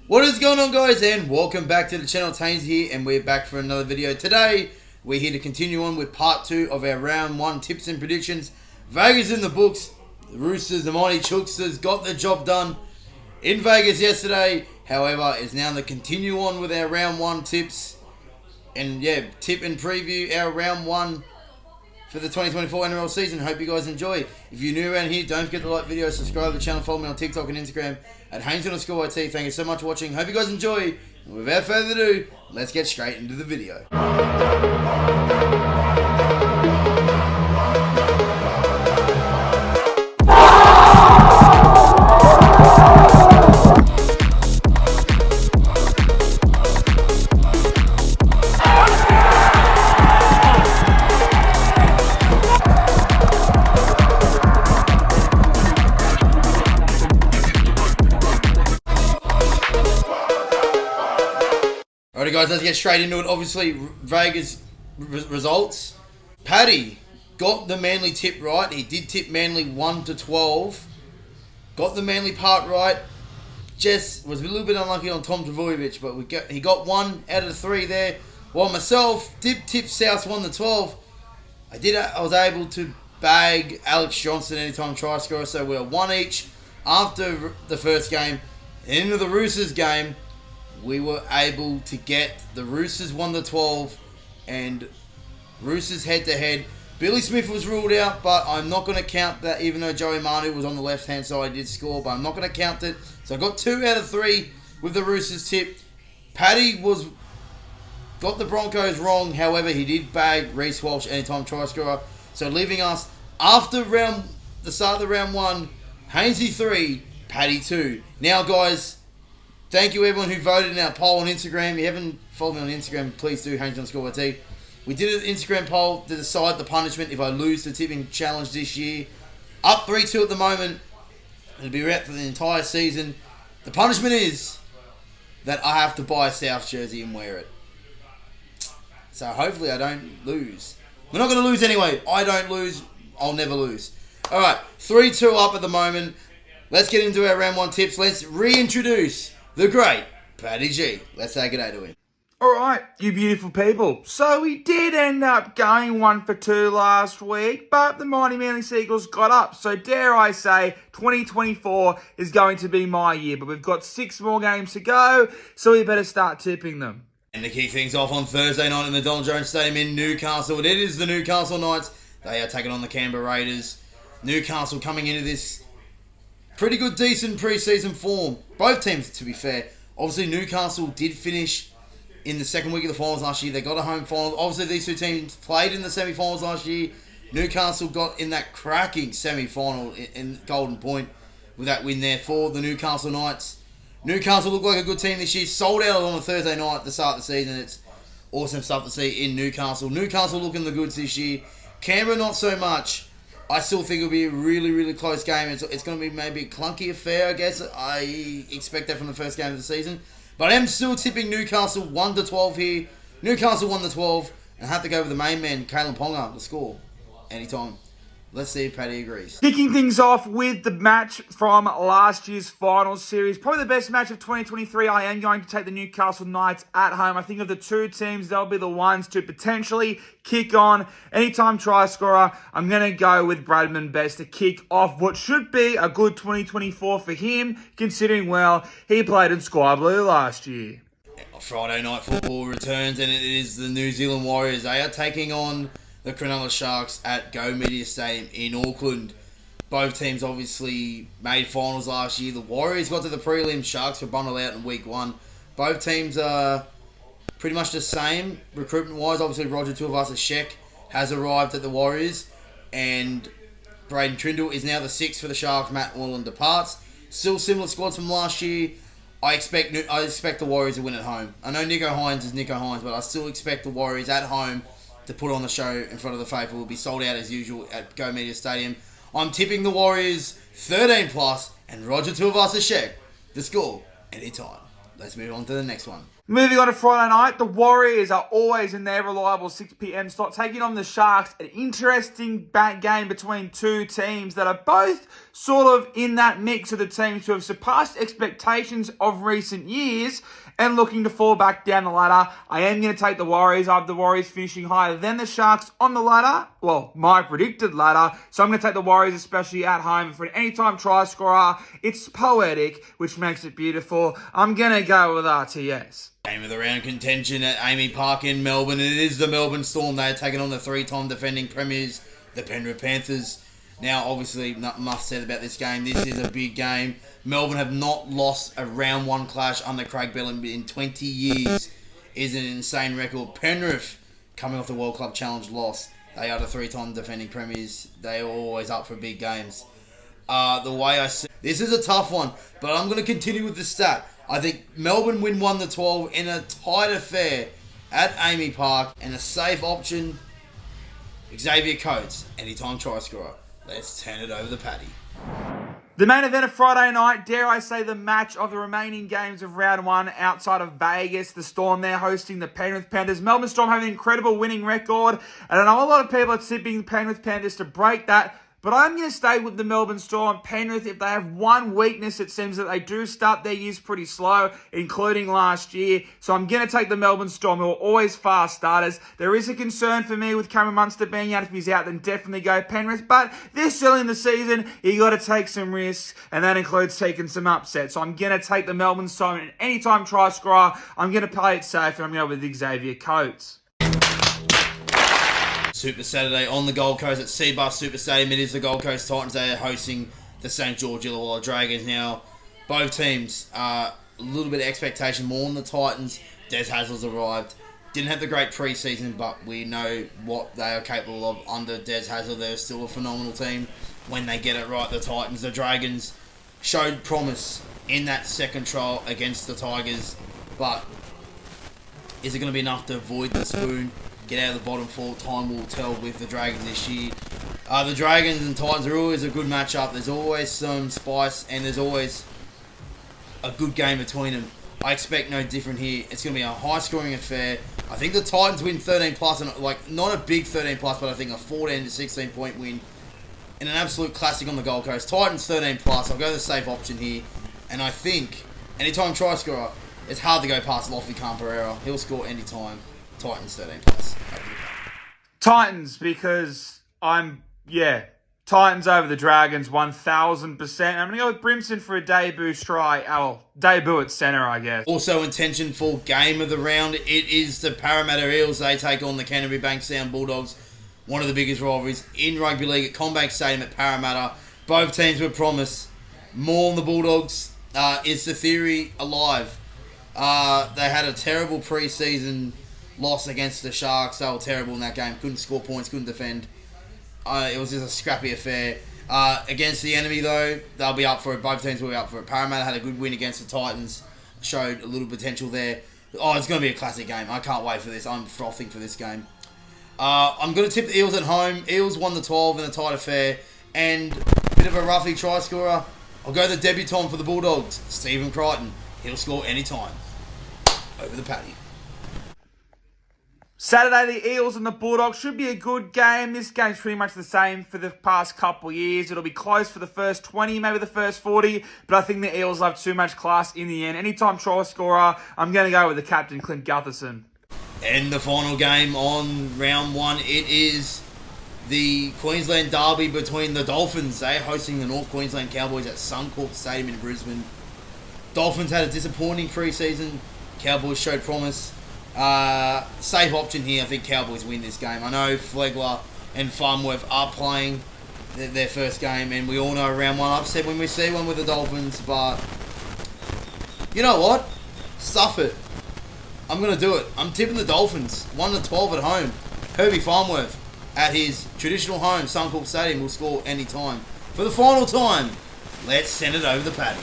What is going on, guys, and welcome back to the channel. It's Haynesy here, and we're back for another video. Today, we're here to continue on with part 2 of our round 1 tips and predictions. Vegas in the books. The Roosters, the Mighty Chooksters, got the job done in Vegas yesterday. However, it's now to continue on with our round 1 tips. And yeah, tip and preview our round 1 for the 2024 NRL season. Hope you guys enjoy. If you're new around here, don't forget to like the video, subscribe to the channel, follow me on TikTok and Instagram at Haynesy_YT. Thank you so much for watching. Hope you guys enjoy. And without further ado, let's get straight into the video. Alrighty, guys, let's get straight into it. Obviously, Vegas results. Paddy got the Manly tip right. He did tip Manly 1-12. Got the Manly part right. Jess was a little bit unlucky on Tom Trbojevic, but he got 1 out of the 3 there. While myself did tip South 1-12. I was able to bag Alex Johnson anytime try scorer, so we're 1 each after the first game. Into the Roosters game, we were able to get the Roosters 1-12 and Roosters head-to-head. Billy Smith was ruled out, but I'm not going to count that, even though Joey Manu was on the left-hand side, did score, but I'm not going to count it. So I got 2 out of 3 with the Roosters tip. Paddy got the Broncos wrong, however, he did bag Reece Walsh anytime try scorer. So leaving us, after the start of the round 1, Haynesy 3, Paddy 2. Now, guys, thank you everyone who voted in our poll on Instagram. If you haven't followed me on Instagram, please do, Haynesy_YT. We did an Instagram poll to decide the punishment if I lose the tipping challenge this year. Up 3-2 at the moment. It'll be out for the entire season. The punishment is that I have to buy a South jersey and wear it. So hopefully I don't lose. We're not going to lose anyway. I don't lose. I'll never lose. Alright, 3-2 up at the moment. Let's get into our round 1 tips. Let's reintroduce the great Paddy G. Let's say good day to him. Alright, you beautiful people. So we did end up going 1 for 2 last week, but the mighty Manly Seagulls got up. So dare I say, 2024 is going to be my year. But we've got 6 more games to go, so we better start tipping them. And to kick things off on Thursday night in the Donald Jones Stadium in Newcastle, it is the Newcastle Knights. They are taking on the Canberra Raiders. Newcastle coming into this pretty good, decent pre-season form. Both teams, to be fair. Obviously, Newcastle did finish in the second week of the finals last year. They got a home final. Obviously, these two teams played in the semi-finals last year. Newcastle got in that cracking semi-final in Golden Point with that win there for the Newcastle Knights. Newcastle look like a good team this year. Sold out on a Thursday night at the start of the season. It's awesome stuff to see in Newcastle. Newcastle looking the goods this year. Canberra, not so much. I still think it'll be a really, really close game. It's going to be maybe a clunky affair, I guess. I expect that from the first game of the season. But I am still tipping Newcastle 1-12 here. Newcastle 1-12. And I have to go with the main man, Kalen Ponga, to score anytime. Let's see if Paddy agrees. Kicking things off with the match from last year's finals series. Probably the best match of 2023. I am going to take the Newcastle Knights at home. I think of the two teams, they'll be the ones to potentially kick on. Anytime try scorer, I'm going to go with Bradman Best to kick off what should be a good 2024 for him, considering, well, he played in Sky Blue last year. Friday night football returns, and it is the New Zealand Warriors. They are taking on the Cronulla Sharks at Go Media Stadium in Auckland. Both teams obviously made finals last year. The Warriors got to the prelims. Sharks were bundled out in week 1. Both teams are pretty much the same recruitment-wise. Obviously, Roger Tuivasa-Sheck has arrived at the Warriors, and Braden Trindle is now the 6th for the Sharks. Matt Orland departs. Still similar squads from last year. I expect the Warriors to win at home. I know Nico Hines is Nico Hines, but I still expect the Warriors at home to put on the show in front of the faithful. Will be sold out as usual at Go Media Stadium. I'm tipping the Warriors 13+ and Roger Tuivasa-Sheck the score anytime. Let's move on to the next one. Moving on to Friday night, the Warriors are always in their reliable 6 p.m. slot, taking on the Sharks. An interesting game between two teams that are both sort of in that mix of the teams who have surpassed expectations of recent years and looking to fall back down the ladder. I am going to take the Warriors. I have the Warriors finishing higher than the Sharks on the ladder. Well, my predicted ladder. So I'm going to take the Warriors, especially at home. For an anytime try scorer, it's poetic, which makes it beautiful. I'm going to go with RTS. Game of the round contention at Amy Park in Melbourne. It is the Melbourne Storm. They are taking on the 3-time defending premiers, the Penrith Panthers. Now, obviously, not enough said about this game. This is a big game. Melbourne have not lost a round one clash under Craig Bellamy in 20 years. Is an insane record. Penrith, coming off the World Club Challenge loss, they are the 3-time defending premiers. They are always up for big games. The way I see this is a tough one, but I'm going to continue with the stat. I think Melbourne win 1-12 in a tight affair at Amy Park, and a safe option, Xavier Coates, anytime try scorer. Let's turn it over the paddy. The main event of Friday night, dare I say the match of the remaining games of round one outside of Vegas. The Storm there hosting the Penrith Panthers. Melbourne Storm have an incredible winning record, and I know a lot of people are tipping the Penrith Panthers to break that. But I'm going to stay with the Melbourne Storm. Penrith, if they have one weakness, it seems that they do start their years pretty slow, including last year. So I'm going to take the Melbourne Storm, who are always fast starters. There is a concern for me with Cameron Munster being out. If he's out, then definitely go Penrith. But they're still in the season. You got to take some risks, and that includes taking some upsets. So I'm going to take the Melbourne Storm. And anytime try scorer, I'm going to play it safe, and I'm going to go with Xavier Coates. Super Saturday on the Gold Coast at Seabar Super Stadium. It is the Gold Coast Titans. They are hosting the St. George Illawarra Dragons. Now, both teams, a little bit of expectation more on the Titans. Des Hasler's arrived. Didn't have the great preseason, but we know what they are capable of under Des Hasler. They're still a phenomenal team when they get it right. The Titans, the Dragons, showed promise in that second trial against the Tigers, but is it going to be enough to avoid the spoon? Get out of the bottom four. Time will tell with the Dragons this year. The Dragons and Titans are always a good matchup. There's always some spice, and there's always a good game between them. I expect no different here. It's going to be a high-scoring affair. I think the Titans win 13+, and not a big 13+, but I think a 14 to 16-point win in an absolute classic on the Gold Coast. Titans 13+. I'll go the safe option here, and I think anytime try scorer, it's hard to go past Lofty Camperera. He'll score anytime. Titans 13+. Titans, because Titans over the Dragons 1,000%. I'm going to go with Brimson for a debut try. Debut at centre, I guess. Also in tension for game of the round, it is the Parramatta Eels. They take on the Canterbury Bankstown Bulldogs. One of the biggest rivalries in rugby league at CommBank Stadium at Parramatta. Both teams were promised more on the Bulldogs. Is the theory alive? They had a terrible preseason loss against the Sharks. They were terrible in that game. Couldn't score points, couldn't defend. It was just a scrappy affair. Against the enemy, though, they'll be up for it. Both teams will be up for it. Parramatta had a good win against the Titans. Showed a little potential there. Oh, it's going to be a classic game. I can't wait for this. I'm frothing for this game. I'm going to tip the Eels at home. Eels won the 12 in a tight affair. And a bit of a roughly try scorer. I'll go the debutant for the Bulldogs, Stephen Crichton. He'll score anytime. Over the paddy. Saturday, the Eels and the Bulldogs should be a good game. This game's pretty much the same for the past couple of years. It'll be close for the first 20, maybe the first 40, but I think the Eels have too much class in the end. Anytime try scorer, I'm going to go with the captain, Clint Gutherson. And the final game on round one, it is the Queensland derby between the Dolphins. They're hosting the North Queensland Cowboys at Suncorp Stadium in Brisbane. Dolphins had a disappointing pre-season. Cowboys showed promise. Safe option here. I think Cowboys win this game. I know Flegler and Farnworth are playing their first game, and we all know round one upset when we see one with the Dolphins, but you know what? Stuff it. I'm going to do it. I'm tipping the Dolphins. 1-12 at home. Herbie Farnworth at his traditional home, Suncorp Stadium, will score any time. For the final time, let's send it over the paddy.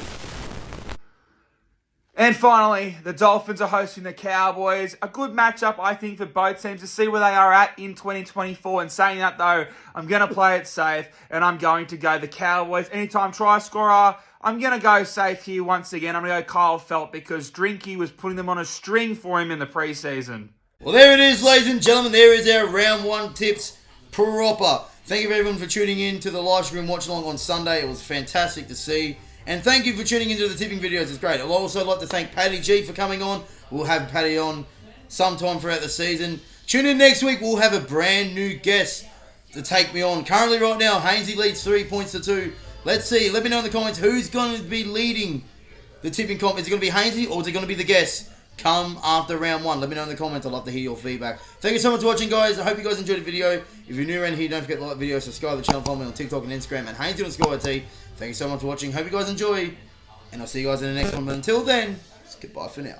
And finally, the Dolphins are hosting the Cowboys. A good matchup, I think, for both teams to see where they are at in 2024. And saying that, though, I'm going to play it safe, and I'm going to go the Cowboys. Anytime try scorer, I'm going to go safe here once again. I'm going to go Kyle Felt because Drinky was putting them on a string for him in the preseason. Well, there it is, ladies and gentlemen. There is our round one tips proper. Thank you everyone for tuning in to the live stream watch along on Sunday. It was fantastic to see. And thank you for tuning into the tipping videos. It's great. I'd also like to thank Paddy G for coming on. We'll have Paddy on sometime throughout the season. Tune in next week. We'll have a brand new guest to take me on. Currently right now, Haynesy leads 3 points to 2. Let's see. Let me know in the comments who's going to be leading the tipping comp. Is it going to be Haynesy or is it going to be the guest? Come after round one. Let me know in the comments. I'd love to hear your feedback. Thank you so much for watching, guys. I hope you guys enjoyed the video. If you're new around here, don't forget to like the video, subscribe to the channel, follow me on TikTok and Instagram, and Haynesy_IT. Thank you so much for watching. Hope you guys enjoy, and I'll see you guys in the next one. But until then, it's goodbye for now.